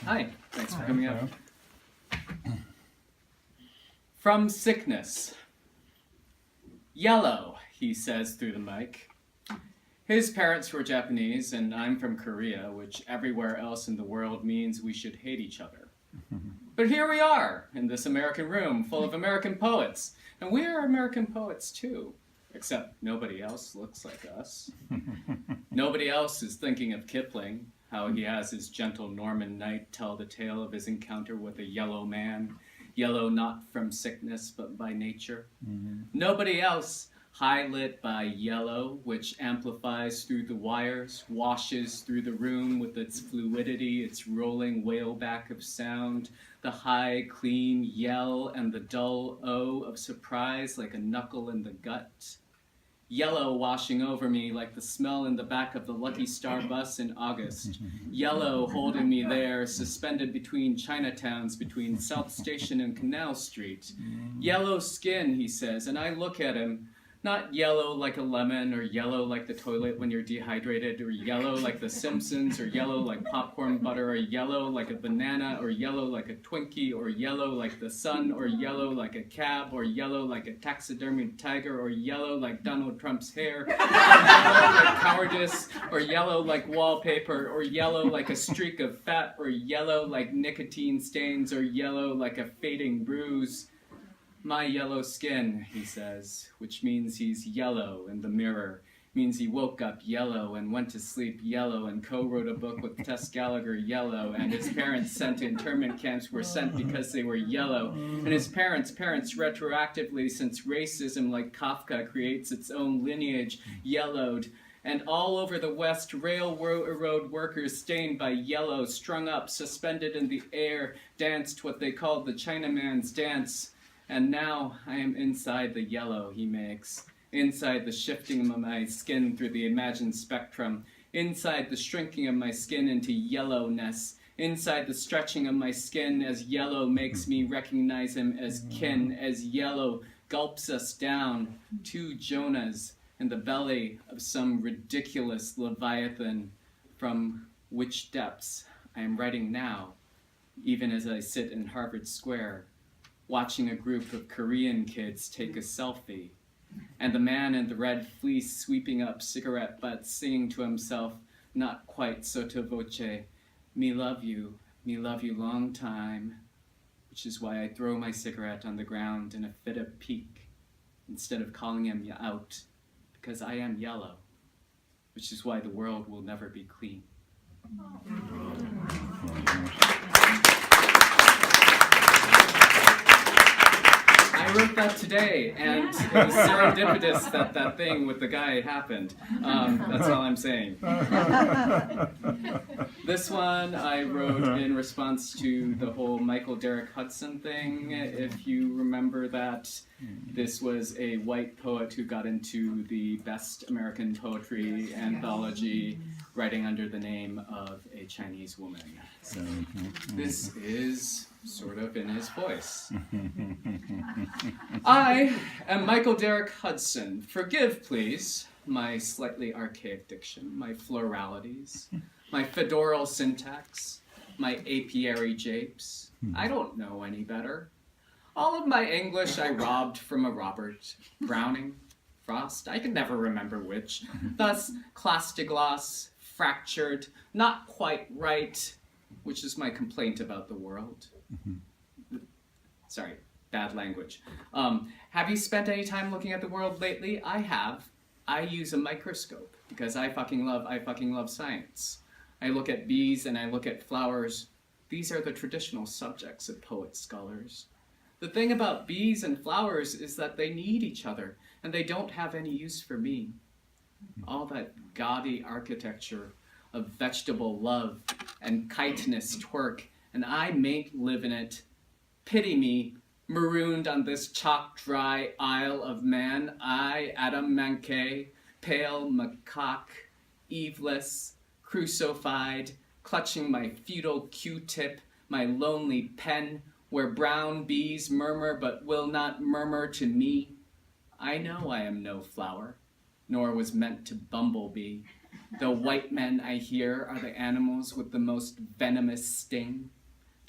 Hi, thanks for coming up. From sickness. Yellow, he says through the mic. His parents were Japanese, and I'm from Korea, which everywhere else in the world means we should hate each other. But here we are, in this American room full of American poets. And we are American poets too, except nobody else looks like us. Nobody else is thinking of Kipling, how he has his gentle Norman knight tell the tale of his encounter with a yellow man, yellow not from sickness but by nature. Nobody else high lit by yellow, which amplifies through the wires, washes through the room with its fluidity, its rolling whaleback of sound, the high, clean yell and the dull O of surprise like a knuckle in the gut. Yellow washing over me like the smell in the back of the Lucky Star bus in August. Yellow holding me there, suspended between Chinatowns, between South Station and Canal Street. Yellow skin, he says, and I look at him. Not yellow like a lemon, or yellow like the toilet when you're dehydrated, or yellow like The Simpsons, or yellow like popcorn butter, or yellow like a banana, or yellow like a Twinkie, or yellow like the sun, or yellow like a cab, or yellow like a taxidermied tiger, or yellow like Donald Trump's hair, or yellow like cowardice, or yellow like wallpaper, or yellow like a streak of fat, or yellow like nicotine stains, or yellow like a fading bruise. My yellow skin, he says, which means he's yellow in the mirror, means he woke up yellow and went to sleep yellow and co-wrote a book with Tess Gallagher yellow, and his parents sent to internment camps were sent because they were yellow, and his parents retroactively, since racism like Kafka creates its own lineage, yellowed. And all over the West, railroad workers stained by yellow, strung up, suspended in the air, danced what they called the Chinaman's dance. And now I am inside the yellow he makes, inside the shifting of my skin through the imagined spectrum, inside the shrinking of my skin into yellowness, inside the stretching of my skin as yellow makes me recognize him as kin, as yellow gulps us down, two Jonahs in the belly of some ridiculous Leviathan, from which depths I am writing now, even as I sit in Harvard Square, watching a group of Korean kids take a selfie, and the man in the red fleece sweeping up cigarette butts singing to himself, not quite sotto voce, me love you long time, which is why I throw my cigarette on the ground in a fit of pique, instead of calling him out, because I am yellow, which is why the world will never be clean. I wrote that today, and it was serendipitous that that thing with the guy happened. That's all I'm saying. This one I wrote in response to the whole Michael Derrick Hudson thing. If you remember that, this was a white poet who got into the Best American Poetry anthology, writing under the name of a Chinese woman. So this is sort of in his voice. I am Michael Derrick Hudson. Forgive, please, my slightly archaic diction, my floralities, my fedoral syntax, my apiary japes. I don't know any better. All of my English I robbed from a Robert, Browning, Frost, I can never remember which. Thus, clastigloss, fractured, not quite right, which is my complaint about the world. Sorry, bad language. Have you spent any time looking at the world lately? I have. I use a microscope because I fucking love science. I look at bees and I look at flowers. These are the traditional subjects of poet scholars. The thing about bees and flowers is that they need each other and they don't have any use for me. All that gaudy architecture of vegetable love and chitinous twerk, and I mayn't live in it. Pity me, marooned on this chalk-dry isle of man, I, Adam Mankay, pale macaque, eveless, crucified, clutching my futile Q-tip, my lonely pen, where brown bees murmur but will not murmur to me. I know I am no flower, nor was meant to bumblebee. The white men I hear are the animals with the most venomous sting.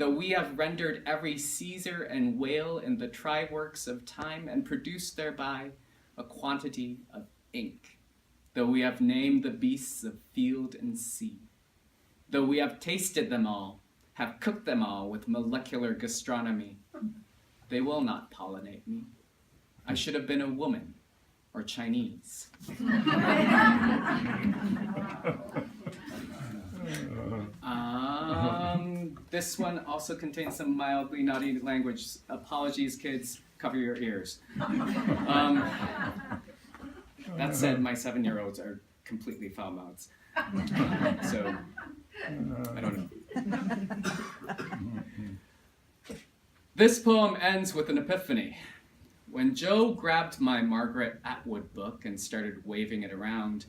Though we have rendered every Caesar and whale in the try-works of time and produced thereby a quantity of ink. Though we have named the beasts of field and sea. Though we have tasted them all, have cooked them all with molecular gastronomy, they will not pollinate me. I should have been a woman or Chinese. This one also contains some mildly naughty language. Apologies, kids. Cover your ears. That said, my 7-year-olds are completely foul mouths. So, I don't know. This poem ends with an epiphany. When Joe grabbed my Margaret Atwood book and started waving it around,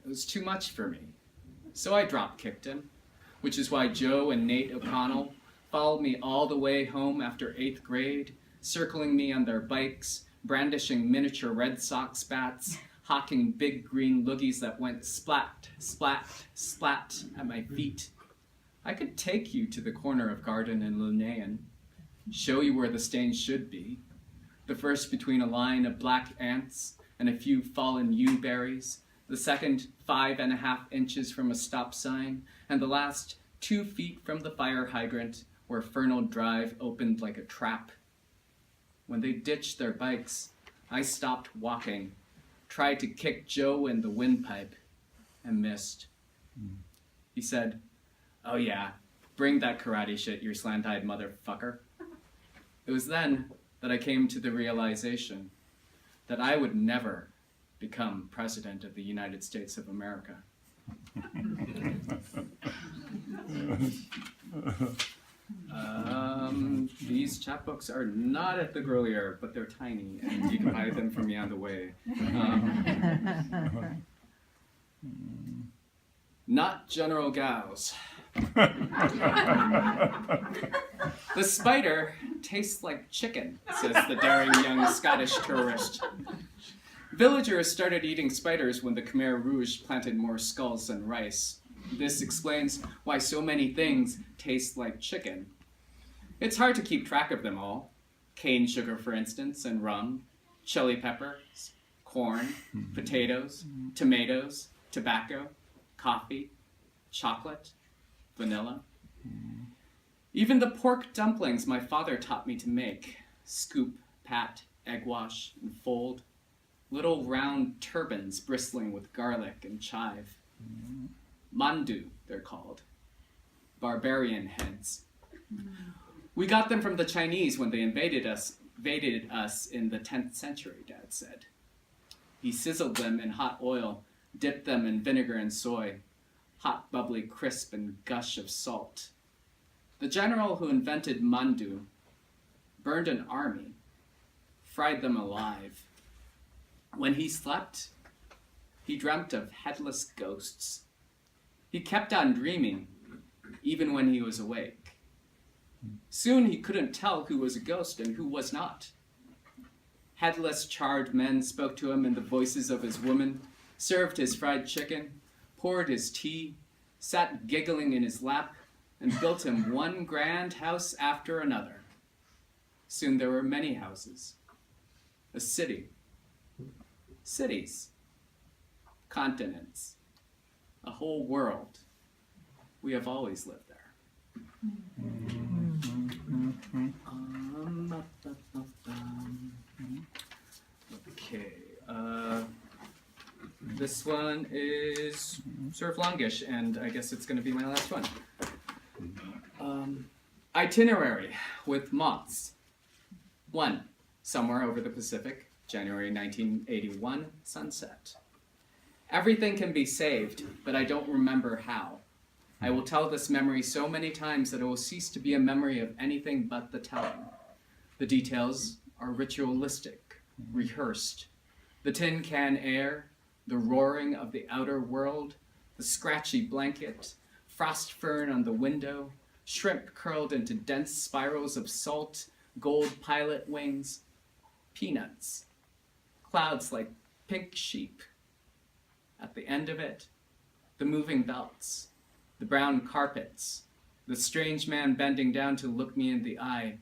it was too much for me. So I drop-kicked him, which is why Joe and Nate O'Connell followed me all the way home after 8th grade, circling me on their bikes, brandishing miniature Red Sox bats, hawking big green loogies that went splat, splat, splat at my feet. I could take you to the corner of Garden and Linnaean, show you where the stains should be, the first between a line of black ants and a few fallen yew berries, the second 5.5 inches from a stop sign, and the last 2 feet from the fire hydrant where Fernald Drive opened like a trap. When they ditched their bikes, I stopped walking, tried to kick Joe in the windpipe, and missed. He said, "Oh yeah, bring that karate shit, you slant-eyed motherfucker." It was then that I came to the realization that I would never become President of the United States of America. These chapbooks are not at the Grolier, but they're tiny, and you can buy them from me on the way. Not General Gauss. The spider tastes like chicken, says the daring young Scottish tourist. Villagers started eating spiders when the Khmer Rouge planted more skulls than rice. This explains why so many things taste like chicken. It's hard to keep track of them all. Cane sugar, for instance, and rum, chili peppers, corn, potatoes, tomatoes, tobacco, coffee, chocolate, vanilla. Even the pork dumplings my father taught me to make, scoop, pat, egg wash, and fold, little round turbans bristling with garlic and chive. Mandu, they're called. Barbarian heads. We got them from the Chinese when they invaded us in the 10th century, Dad said. He sizzled them in hot oil, dipped them in vinegar and soy, hot, bubbly, crisp, and gush of salt. The general who invented mandu burned an army, fried them alive. When he slept, he dreamt of headless ghosts. He kept on dreaming, even when he was awake. Soon he couldn't tell who was a ghost and who was not. Headless, charred men spoke to him in the voices of his woman, served his fried chicken, poured his tea, sat giggling in his lap, and built him one grand house after another. Soon there were many houses, a city, cities, continents, a whole world. We have always lived there. Okay, this one is sort of longish, and I guess it's going to be my last one. Itinerary with moths. 1. Somewhere over the Pacific, January 1981, sunset. Everything can be saved, but I don't remember how. I will tell this memory so many times that it will cease to be a memory of anything but the telling. The details are ritualistic, rehearsed. The tin can air, the roaring of the outer world, the scratchy blanket, frost fern on the window, shrimp curled into dense spirals of salt, gold pilot wings, peanuts, clouds like pink sheep. At the end of it, the moving belts, the brown carpets, The strange man bending down to look me in the eye.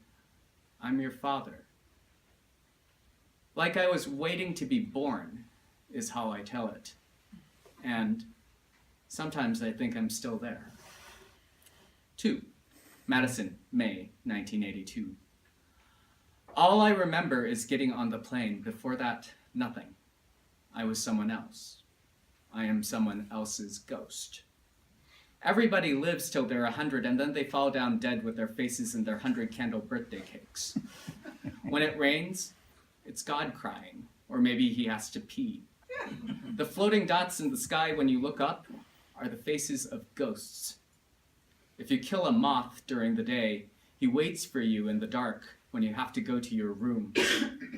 I'm your father. Like I was waiting to be born, is how I tell it. And sometimes I think I'm still there. 2. Madison, May, 1982. All I remember is getting on the plane. Before that, nothing. I was someone else. I am someone else's ghost. Everybody lives till they're 100, and then they fall down dead with their faces in their 100-candle birthday cakes. When it rains, it's God crying, or maybe he has to pee. The floating dots in the sky when you look up are the faces of ghosts. If you kill a moth during the day, he waits for you in the dark when you have to go to your room.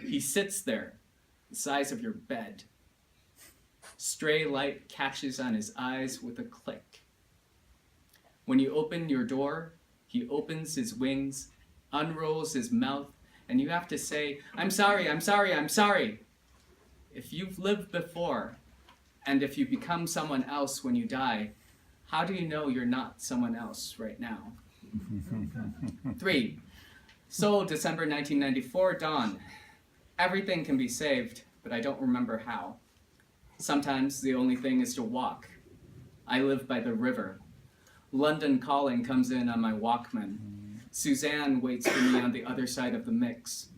He sits there, the size of your bed. Stray light catches on his eyes with a click. When you open your door, he opens his wings, unrolls his mouth, and you have to say, I'm sorry, I'm sorry, I'm sorry. If you've lived before, and if you become someone else when you die, how do you know you're not someone else right now? 3. Seoul, December 1994, dawn. Everything can be saved, but I don't remember how. Sometimes the only thing is to walk. I live by the river. London Calling comes in on my Walkman. Suzanne waits for me on the other side of the mix.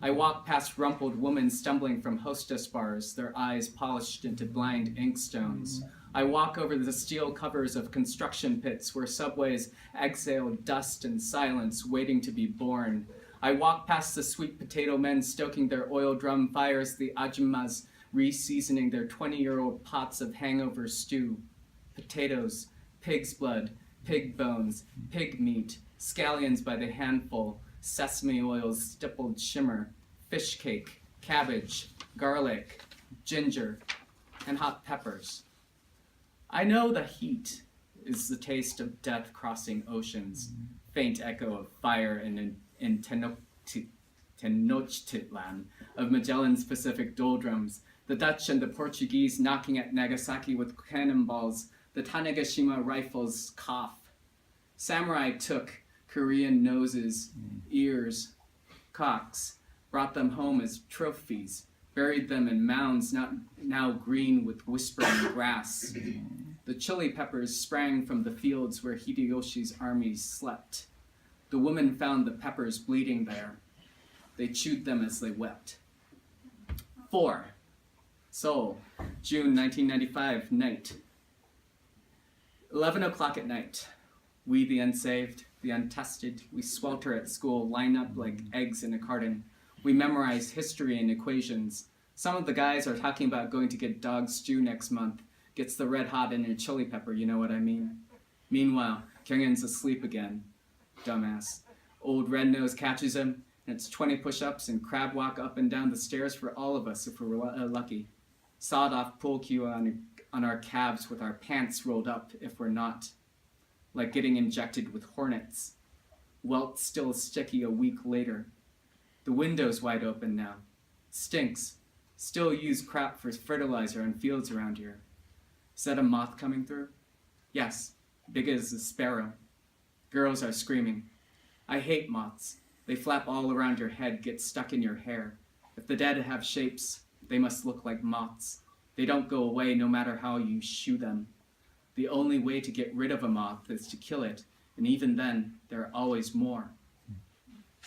I walk past rumpled women stumbling from hostess bars, their eyes polished into blind inkstones. I walk over the steel covers of construction pits where subways exhale dust and silence, waiting to be born. I walk past the sweet potato men stoking their oil drum fires, the ajumas re-seasoning their 20-year-old pots of hangover stew. Potatoes, pig's blood, pig bones, pig meat, scallions by the handful, sesame oil's stippled shimmer, fish cake, cabbage, garlic, ginger, and hot peppers. I know the heat is the taste of death crossing oceans, faint echo of fire in Tenochtitlan, of Magellan's Pacific doldrums, the Dutch and the Portuguese knocking at Nagasaki with cannonballs, the Tanegashima rifles cough. Samurai took Korean noses, ears, cocks, brought them home as trophies, buried them in mounds now green with whispering grass. The chili peppers sprang from the fields where Hideyoshi's armies slept. The women found the peppers bleeding there. They chewed them as they wept. 4. Seoul, June 1995, night. 11 o'clock at night. We, the unsaved, the untested, we swelter at school, line up like eggs in a carton. We memorize history and equations. Some of the guys are talking about going to get dog stew next month. Gets the red hot in a chili pepper, you know what I mean? Meanwhile, Kyungin's asleep again. Dumbass. Old Red Nose catches him, and it's 20 push-ups and crab walk up and down the stairs for all of us if we're lucky. Sawed-off pool cue on our calves with our pants rolled up if we're not. Like getting injected with hornets. Welt still sticky a week later. The window's wide open now. Stinks. Still use crap for fertilizer on fields around here. Is that a moth coming through? Yes, big as a sparrow. Girls are screaming. I hate moths. They flap all around your head, get stuck in your hair. If the dead have shapes, they must look like moths. They don't go away no matter how you shoo them. The only way to get rid of a moth is to kill it, and even then, there are always more.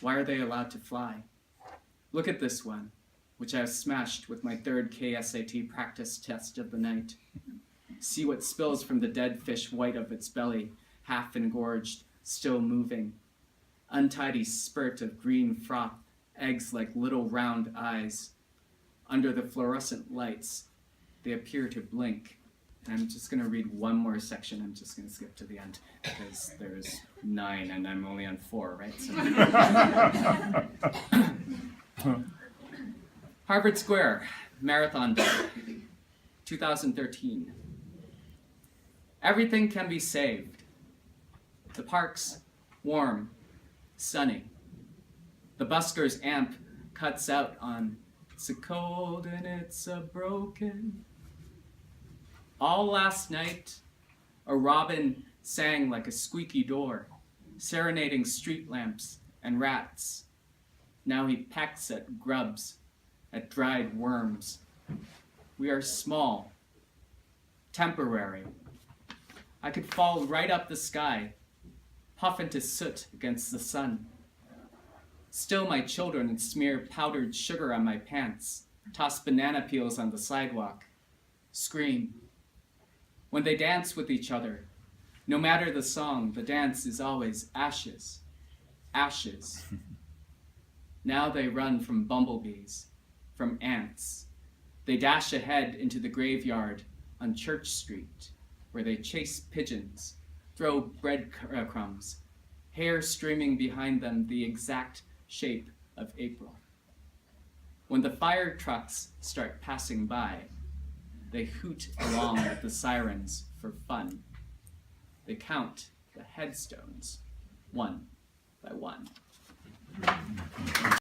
Why are they allowed to fly? Look at this one, which I have smashed with my 3rd KSAT practice test of the night. See what spills from the dead fish white of its belly, half engorged, still moving. Untidy spurt of green froth, eggs like little round eyes. Under the fluorescent lights, they appear to blink. And I'm just going to read one more section. I'm just going to skip to the end because there's 9 and I'm only on 4, right? So. Harvard Square, Marathon Day, 2013. Everything can be saved. The park's warm, sunny. The busker's amp cuts out on "It's a cold and it's a broken." All last night, a robin sang like a squeaky door. serenading street lamps and rats. Now he pecks at grubs, at dried worms. We are small, temporary. I could fall right up the sky, puff into soot against the sun. Still my children smear powdered sugar on my pants, toss banana peels on the sidewalk, scream. When they dance with each other, no matter the song, the dance is always ashes, ashes. Now they run from bumblebees, from ants. They dash ahead into the graveyard on Church Street, where they chase pigeons, throw breadcrumbs, hair streaming behind them the exact shape of April. When the fire trucks start passing by, they hoot along with the sirens for fun. They count the headstones one by one.